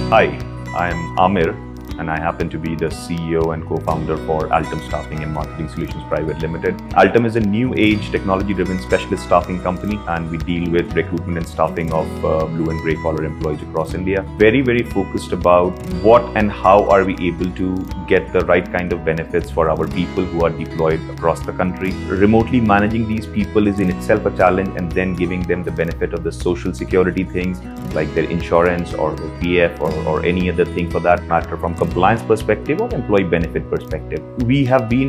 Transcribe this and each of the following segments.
Hi, I'm Amir, and I happen to be the CEO and co-founder for Altum Staffing and Marketing Solutions Private Limited. Altum is a new age technology-driven specialist staffing company, and we deal with recruitment and staffing of blue and grey collar employees across India. Very focused about what and how are we able to get the right kind of benefits for our people who are deployed across the country. Remotely managing these people is in itself a challenge, and then giving them the benefit of the social security things like their insurance or their PF or any other thing for that matter from compliance perspective or employee benefit perspective.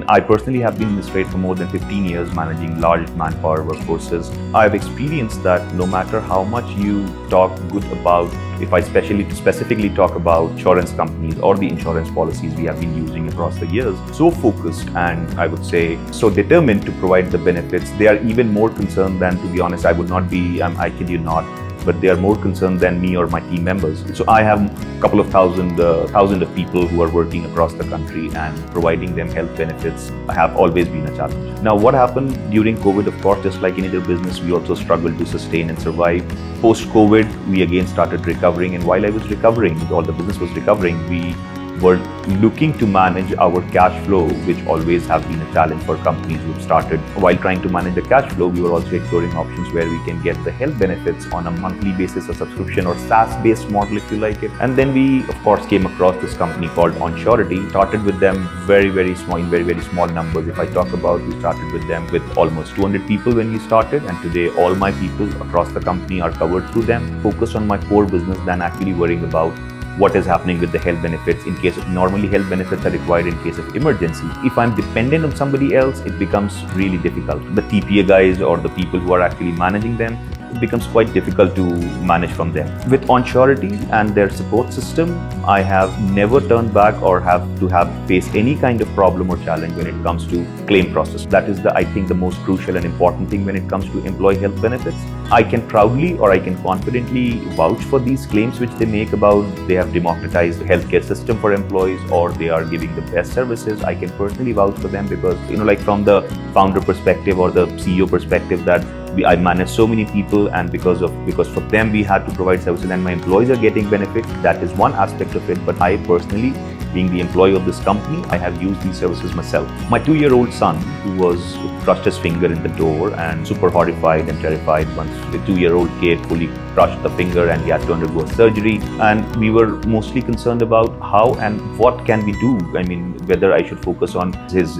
I personally have been in this trade for more than 15 years managing large manpower workforces. I've experienced that no matter how much you talk good about, if I specifically talk about insurance companies or the insurance policies we have been using across the years, so focused and I would say so determined to provide the benefits, they are even more concerned than, to be honest, I kid you not, but they are more concerned than me or my team members. So I have a couple of thousand of people who are working across the country, and providing them health benefits have always been a challenge. Now, what happened during COVID, of course, just like any other business, we also struggled to sustain and survive. Post-COVID, we again started recovering, and while I was recovering, all the business was recovering, we were looking to manage our cash flow, which always have been a challenge for companies who've started. While trying to manage the cash flow, we were also exploring options where we can get the health benefits on a monthly basis, a subscription or SaaS-based model, if you like it. And then we, of course, came across this company called OnSurity. Started with them very small, in very small numbers. If I talk about, we started with them with almost 200 people when we started, and today all my people across the company are covered through them. Focused on my core business than actually worrying about what is happening with the health benefits in case of normally health benefits are required in case of emergency. If I'm dependent on somebody else, it becomes really difficult. The TPA guys or the people who are actually managing them, it becomes quite difficult to manage from them. With OnSurity and their support system, I have never turned back or have faced any kind of problem or challenge when it comes to claim process. That is I think the most crucial and important thing when it comes to employee health benefits. I can proudly or I can confidently vouch for these claims which they make about they have democratized the healthcare system for employees or they are giving the best services. I can personally vouch for them because, like from the founder perspective or the CEO perspective, that I manage so many people, and because for them we had to provide services and my employees are getting benefit. That is one aspect of it. But I personally, being the employee of this company, I have used these services myself. My 2-year-old son, who crushed his finger in the door and super horrified and terrified once the 2-year-old kid fully crushed the finger and he had to undergo surgery. And we were mostly concerned about how and what can we do. I mean, whether I should focus on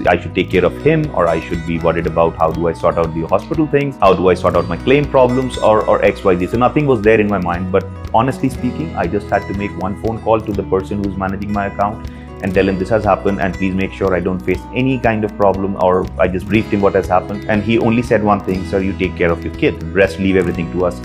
I should take care of him, or I should be worried about how do I sort out the hospital things, how do I sort out my claim problems or XYZ. So nothing was there in my mind, but honestly speaking, I just had to make one phone call to the person who's managing my account and tell him this has happened and please make sure I don't face any kind of problem, or I just briefed him what has happened. And he only said one thing: sir, you take care of your kid, rest, leave everything to us.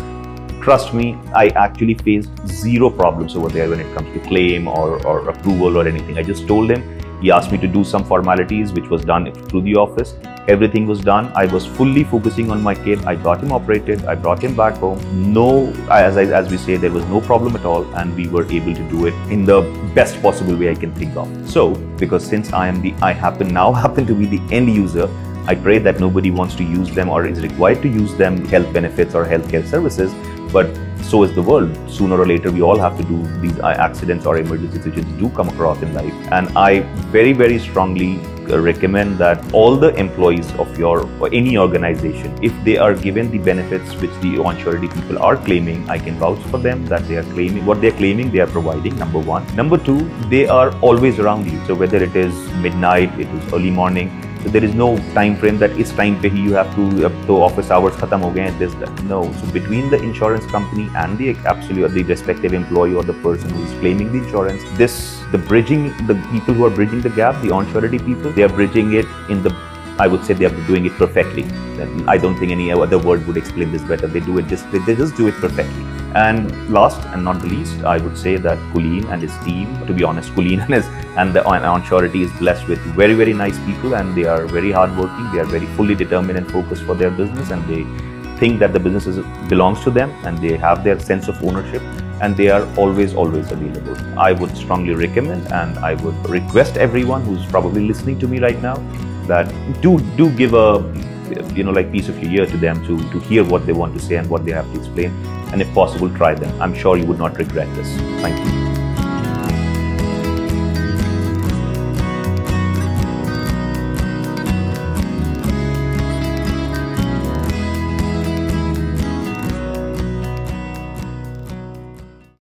Trust me, I actually faced zero problems over there when it comes to claim or approval or anything. I just told him. He asked me to do some formalities, which was done through the office. Everything was done. I was fully focusing on my kid. I got him operated. I brought him back home. As we say, there was no problem at all, and we were able to do it in the best possible way I can think of. So, because since I happen to be the end user, I pray that nobody wants to use them or is required to use them, health benefits or healthcare services. But so is the world. Sooner or later, we all have to do these accidents or emergencies which do come across in life. And I very strongly recommend that all the employees of your or any organization, if they are given the benefits which the OnSurity people are claiming, I can vouch for them that they are claiming what they are claiming, they are providing. Number one. Number two, they are always around you. So whether it is midnight, it is early morning. So there is no time frame that is time pe you have to office hours khatam ho gaye, this that. No. So between the insurance company and the respective employee or the person who is claiming the insurance, the people who are bridging the gap, the OnSurity people, they are bridging it I would say they are doing it perfectly. I don't think any other word would explain this better. They just do it perfectly. And last and not the least, I would say that Kulin and his team, to be honest, Kulin and the OnSurity is blessed with very nice people, and they are very hardworking. They are very fully determined and focused for their business, and they think that the business belongs to them, and they have their sense of ownership, and they are always available. I would strongly recommend, and I would request everyone who's probably listening to me right now that do give a piece of your ear to them to hear what they want to say and what they have to explain, and if possible, try them. I'm sure you would not regret this. Thank you.